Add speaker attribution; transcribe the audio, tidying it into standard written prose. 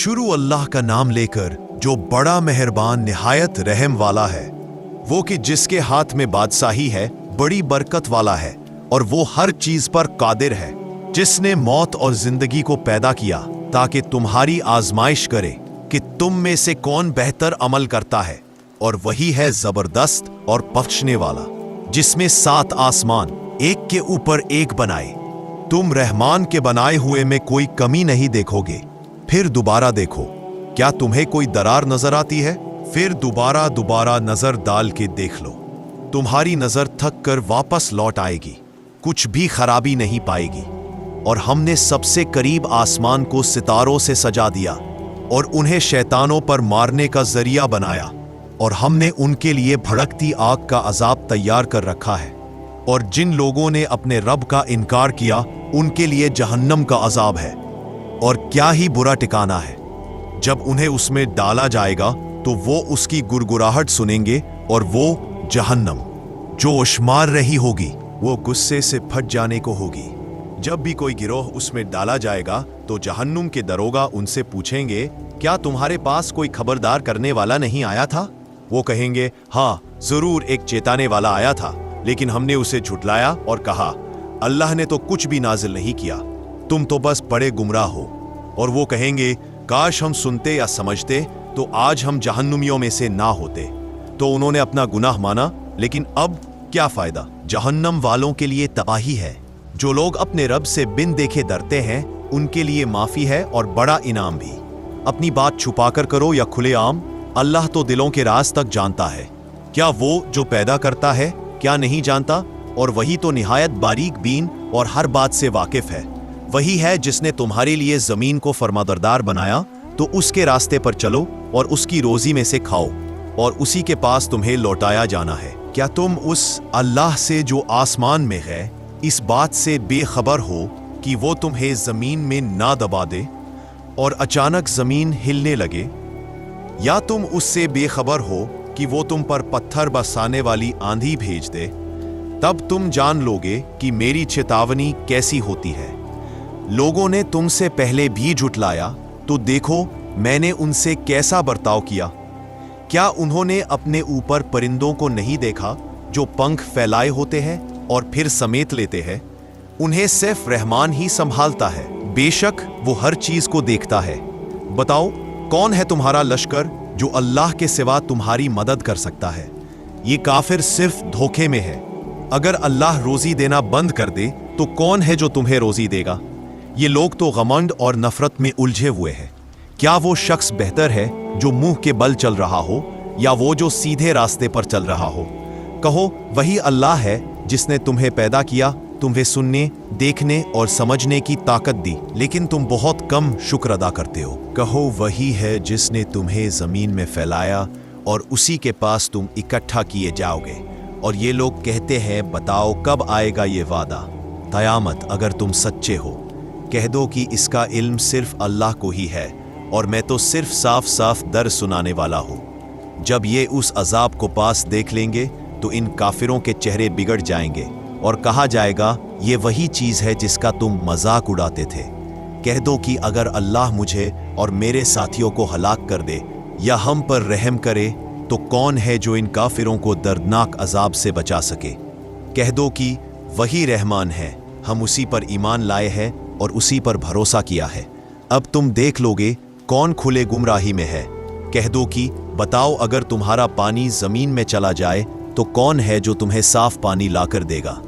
Speaker 1: शुरू अल्लाह का नाम लेकर जो बड़ा मेहरबान निहायत रहम वाला है, वो कि जिसके हाथ में बादशाही है, बड़ी बरकत वाला है और वो हर चीज पर कादिर है, जिसने मौत और जिंदगी को पैदा किया ताकि तुम्हारी आजमाइश करे कि तुम में से कौन बेहतर अमल करता है, और वही है जबरदस्त और बख्शने वाला, जिसमें 7 आसमान एक के ऊपर एक बनाए। तुम रहमान के बनाए हुए में कोई कमी नहीं देखोगे। फिर दोबारा देखो, क्या तुम्हें कोई दरार नजर आती है? फिर दोबारा नजर डाल के देख लो, तुम्हारी नजर थक कर वापस लौट आएगी, कुछ भी खराबी नहीं पाएगी। और हमने सबसे करीब आसमान को सितारों से सजा दिया और उन्हें शैतानों पर मारने का जरिया बनाया, और हमने उनके लिए भड़कती आग का अजाब तैयार कर रखा है। और जिन लोगों ने अपने रब का इनकार किया, उनके लिए जहन्नम का अजाब है, और क्या ही बुरा ठिकाना है। जब उन्हें उसमें डाला जाएगा तो वो उसकी गुरगुराहट सुनेंगे, और वो जहन्नम जो उश्मार रही होगी, वो गुस्से से फट जाने को होगी। जब भी कोई गिरोह उसमें डाला जाएगा तो जहन्नुम के दरोगा उनसे पूछेंगे, क्या तुम्हारे पास कोई खबरदार करने वाला नहीं आया था? वो कहेंगे, हाँ जरूर एक चेताने वाला आया था, लेकिन हमने उसे झुटलाया और कहा, अल्लाह ने तो कुछ भी नाजिल नहीं किया, तुम तो बस बड़े गुमराह हो। और वो कहेंगे, काश हम सुनते या समझते तो आज हम जहन्नुमियों में से ना होते। तो उन्होंने अपना गुनाह माना, लेकिन अब क्या फायदा? जहन्नम वालों के लिए तबाही है। जो लोग अपने रब से बिन देखे डरते हैं, उनके लिए माफी है और बड़ा इनाम भी। अपनी बात छुपाकर करो या खुलेआम, अल्लाह तो दिलों के राज तक जानता है। क्या वो जो पैदा करता है क्या नहीं जानता? और वही तो निहायत बारीक बीन और हर बात से वाकिफ है। वही है जिसने तुम्हारे लिए जमीन को फरमाबरदार बनाया, तो उसके रास्ते पर चलो और उसकी रोजी में से खाओ, और उसी के पास तुम्हें लौटाया जाना है। क्या तुम उस अल्लाह से जो आसमान में है इस बात से बेखबर हो कि वो तुम्हें जमीन में ना दबा दे और अचानक जमीन हिलने लगे? या तुम उससे बेखबर हो कि वो तुम पर पत्थर बरसाने वाली आंधी भेज दे? तब तुम जान लोगे कि मेरी चेतावनी कैसी होती है। लोगों ने तुमसे पहले भी झुटलाया, तो देखो मैंने उनसे कैसा बर्ताव किया। क्या उन्होंने अपने ऊपर परिंदों को नहीं देखा जो पंख फैलाए होते हैं और फिर समेट लेते हैं? उन्हें सिर्फ रहमान ही संभालता है, बेशक वो हर चीज को देखता है। बताओ, कौन है तुम्हारा लश्कर जो अल्लाह के सिवा तुम्हारी मदद कर सकता है? ये काफिर सिर्फ धोखे में है। अगर अल्लाह रोजी देना बंद कर दे तो कौन है जो तुम्हें रोजी देगा? ये लोग तो घमंड और नफरत में उलझे हुए हैं। क्या वो शख्स बेहतर है जो मुंह के बल चल रहा हो, या वो जो सीधे रास्ते पर चल रहा हो? कहो, वही अल्लाह है जिसने तुम्हें पैदा किया, तुम्हें सुनने, देखने और समझने की ताकत दी, लेकिन तुम बहुत कम शुक्र अदा करते हो। कहो, वही है जिसने तुम्हें जमीन में फैलाया और उसी के पास तुम इकट्ठा किए जाओगे। और ये लोग कहते हैं, बताओ कब आएगा ये वादा, क़यामत, अगर तुम सच्चे हो। कह दो कि इसका इल्म सिर्फ अल्लाह को ही है, और मैं तो सिर्फ साफ साफ दर सुनाने वाला हूँ। जब ये उस अजाब को पास देख लेंगे तो इन काफिरों के चेहरे बिगड़ जाएंगे और कहा जाएगा, ये वही चीज है जिसका तुम मजाक उड़ाते थे। कह दो कि अगर अल्लाह मुझे और मेरे साथियों को हलाक कर दे या हम पर रहम करे, तो कौन है जो इन काफिरों को दर्दनाक अजाब से बचा सके? कह दो कि वही रहमान है, हम उसी पर ईमान लाए हैं और उसी पर भरोसा किया है। अब तुम देख लोगे कौन खुले गुमराही में है। कह दो कि बताओ, अगर तुम्हारा पानी जमीन में चला जाए तो कौन है जो तुम्हें साफ पानी लाकर देगा?